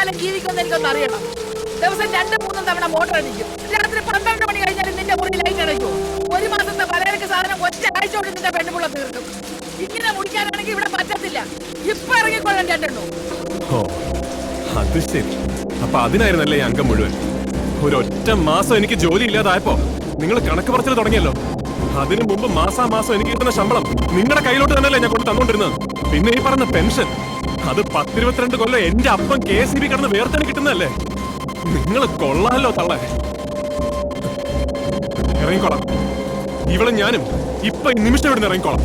കാലം ജീവിക്കുമെന്ന് എനിക്കൊന്ന് അറിയണം. ദിവസം 2-3 തവണ മോട്ടർ അടിക്കും. രാത്രി 12 മണി കഴിഞ്ഞാലും നിന്റെ മുറി ലൈറ്റ് അടയ്ക്കും. 1 മാസത്തെ പലചരക്ക് സാധനം ഒറ്റ ആഴ്ച കൊണ്ട് നിന്റെ പെണ്ണുപിള്ള തീർക്കും. ഇങ്ങനെ മുടിക്കാനാണെങ്കിൽ ഇവിടെ പറ്റത്തില്ല. ഇപ്പൊ ഇറങ്ങിക്കൊള്ളാൻ രണ്ടെണ്ണു. ഓ അത് ശരി. അപ്പൊ അതിനായിരുന്നല്ലേ ഈ അംഗം മുഴുവൻ. ഒരൊറ്റ മാസം എനിക്ക് ജോലി ഇല്ലാതായപ്പോ നിങ്ങൾ കണക്ക് പറച്ചിൽ തുടങ്ങിയല്ലോ. അതിനു മുമ്പ് മാസാമാസം എനിക്ക് കിട്ടുന്ന ശമ്പളം നിങ്ങളുടെ കയ്യിലോട്ട് തന്നെയല്ലേ ഞാൻ കൊണ്ട് തന്നോണ്ടിരുന്നത്. പിന്നെ ഈ പറഞ്ഞ പെൻഷൻ അത് 10-22 കൊല്ലം എന്റെ അപ്പം KSEB കിടന്ന് വേർത്തന്നെ കിട്ടുന്നതല്ലേ. നിങ്ങൾ കൊള്ളാലോ തള്ളേ. ഇറങ്ങിക്കോളാം. ഇവളെ ഞാനും ഇപ്പൊ നിമിഷം ഇവിടുന്ന് ഇറങ്ങിക്കോളാം.